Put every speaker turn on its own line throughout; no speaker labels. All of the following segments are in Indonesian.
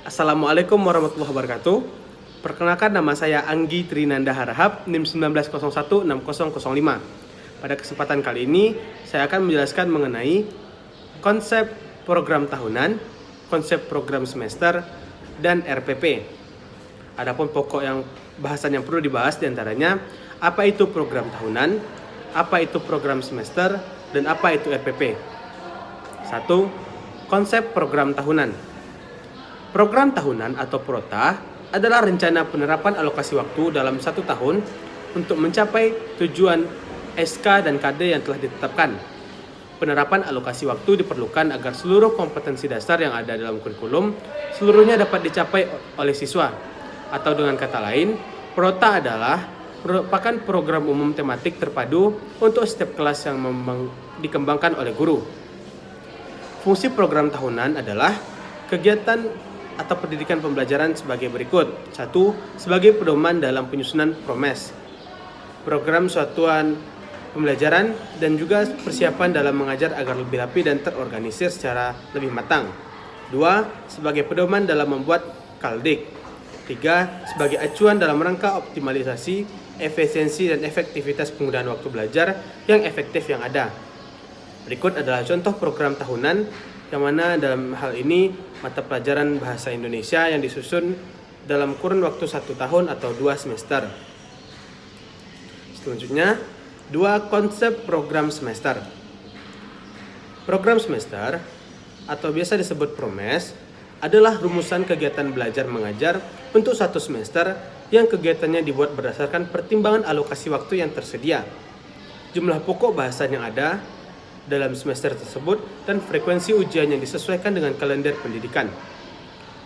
Assalamualaikum warahmatullahi wabarakatuh. Perkenalkan, nama saya Anggi Trinanda Harahap, NIM 19016005. Pada kesempatan kali ini, saya akan menjelaskan mengenai konsep program tahunan, konsep program semester, dan RPP. Adapun pokok bahasan yang perlu dibahas diantaranya, apa itu program tahunan, apa itu program semester, dan apa itu RPP. 1. Konsep program tahunan. Program tahunan atau PROTA adalah rencana penerapan alokasi waktu dalam 1 tahun untuk mencapai tujuan SK dan KD yang telah ditetapkan. Penerapan alokasi waktu diperlukan agar seluruh kompetensi dasar yang ada dalam kurikulum seluruhnya dapat dicapai oleh siswa. Atau dengan kata lain, PROTA adalah merupakan program umum tematik terpadu untuk setiap kelas yang dikembangkan oleh guru. Fungsi program tahunan adalah kegiatan atau pendidikan pembelajaran sebagai berikut. 1. Sebagai pedoman dalam penyusunan PROMES, program satuan pembelajaran, dan juga persiapan dalam mengajar agar lebih rapi dan terorganisir secara lebih matang. 2. Sebagai pedoman dalam membuat KALDIK. 3. Sebagai acuan dalam rangka optimalisasi, efisiensi, dan efektivitas penggunaan waktu belajar yang efektif yang ada. Berikut adalah contoh program tahunan yang mana dalam hal ini mata pelajaran bahasa Indonesia yang disusun dalam kurun waktu 1 tahun atau 2 semester. Selanjutnya, 2. Konsep program semester. Program semester atau biasa disebut PROMES adalah rumusan kegiatan belajar mengajar untuk 1 semester yang kegiatannya dibuat berdasarkan pertimbangan alokasi waktu yang tersedia, jumlah pokok bahasan yang ada dalam semester tersebut, dan frekuensi ujian yang disesuaikan dengan kalender pendidikan.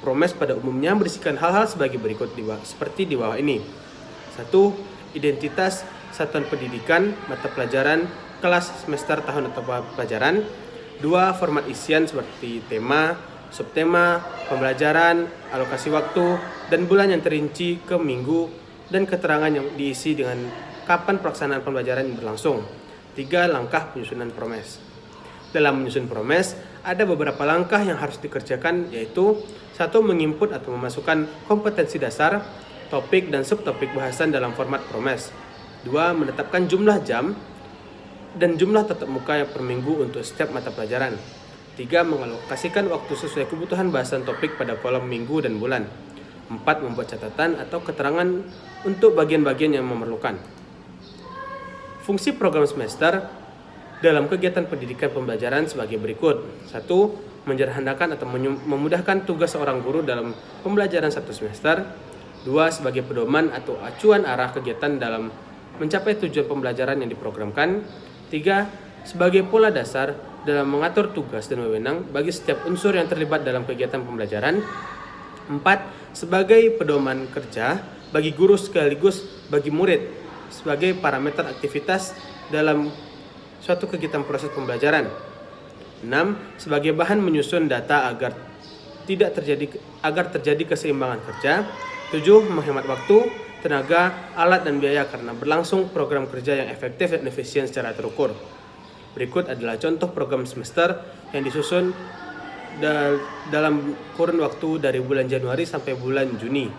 PROMES pada umumnya berisikan hal-hal sebagai berikut seperti di bawah ini. 1. Identitas satuan pendidikan, mata pelajaran, kelas, semester, tahun atau pelajaran. 2. Format isian seperti tema, subtema, pembelajaran, alokasi waktu, dan bulan yang terinci ke minggu, dan keterangan yang diisi dengan kapan pelaksanaan pembelajaran yang berlangsung. 3. Langkah penyusunan PROMES. Dalam menyusun PROMES, ada beberapa langkah yang harus dikerjakan, yaitu 1. Menginput atau memasukkan kompetensi dasar, topik, dan subtopik bahasan dalam format PROMES. 2. Menetapkan jumlah jam dan jumlah tatap muka yang per minggu untuk setiap mata pelajaran. 3. Mengalokasikan waktu sesuai kebutuhan bahasan topik pada kolom minggu dan bulan. 4. Membuat catatan atau keterangan untuk bagian-bagian yang memerlukan. Fungsi program semester dalam kegiatan pendidikan pembelajaran sebagai berikut. 1. Menyederhanakan atau memudahkan tugas seorang guru dalam pembelajaran 1 semester. 2. Sebagai pedoman atau acuan arah kegiatan dalam mencapai tujuan pembelajaran yang diprogramkan. 3. Sebagai pola dasar dalam mengatur tugas dan wewenang bagi setiap unsur yang terlibat dalam kegiatan pembelajaran. 4. Sebagai pedoman kerja bagi guru sekaligus bagi murid sebagai parameter aktivitas dalam suatu kegiatan proses pembelajaran. 6. Sebagai bahan menyusun data agar terjadi keseimbangan kerja. 7. Menghemat waktu, tenaga, alat, dan biaya karena berlangsung program kerja yang efektif dan efisien secara terukur. Berikut adalah contoh program semester yang disusun dalam kurun waktu dari bulan Januari sampai bulan Juni.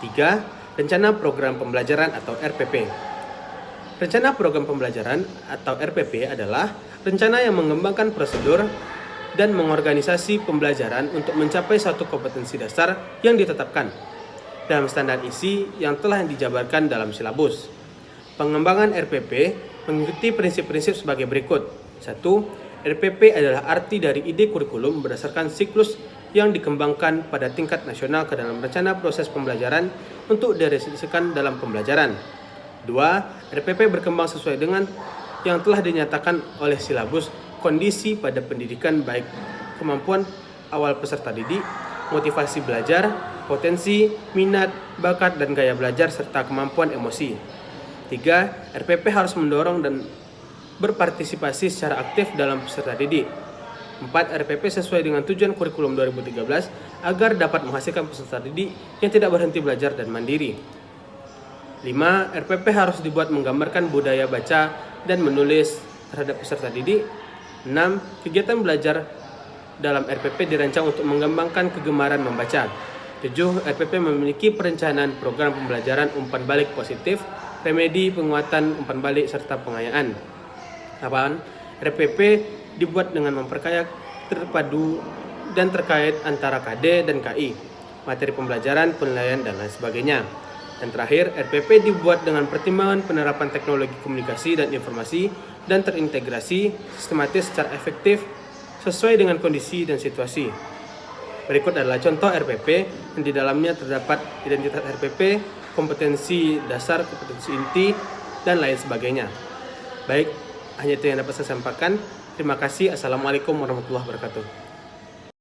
3. Rencana Program Pembelajaran atau RPP. Rencana Program Pembelajaran atau RPP adalah rencana yang mengembangkan prosedur dan mengorganisasi pembelajaran untuk mencapai suatu kompetensi dasar yang ditetapkan dalam standar isi yang telah dijabarkan dalam silabus. Pengembangan RPP mengikuti prinsip-prinsip sebagai berikut. 1. RPP adalah arti dari ide kurikulum berdasarkan siklus yang dikembangkan pada tingkat nasional ke dalam rencana proses pembelajaran untuk direalisasikan dalam pembelajaran. 2. RPP berkembang sesuai dengan yang telah dinyatakan oleh silabus kondisi pada pendidikan, baik kemampuan awal peserta didik, motivasi belajar, potensi, minat, bakat, dan gaya belajar, serta kemampuan emosi. 3. RPP harus mendorong dan berpartisipasi secara aktif dalam peserta didik. 4. RPP sesuai dengan tujuan kurikulum 2013 agar dapat menghasilkan peserta didik yang tidak berhenti belajar dan mandiri. 5. RPP harus dibuat menggambarkan budaya baca dan menulis terhadap peserta didik. 6. Kegiatan belajar dalam RPP dirancang untuk mengembangkan kegemaran membaca. 7. RPP memiliki perencanaan program pembelajaran umpan balik positif, remedi, penguatan umpan balik, serta pengayaan. 8. RPP dibuat dengan memperkaya terpadu dan terkait antara KD dan KI, materi pembelajaran, penilaian, dan lain sebagainya. Dan terakhir, RPP dibuat dengan pertimbangan penerapan teknologi komunikasi dan informasi dan terintegrasi sistematis secara efektif sesuai dengan kondisi dan situasi. Berikut adalah contoh RPP yang di dalamnya terdapat identitas RPP, kompetensi dasar, kompetensi inti, dan lain sebagainya. Baik, hanya itu yang dapat saya sampaikan. Terima kasih. Assalamualaikum warahmatullahi wabarakatuh.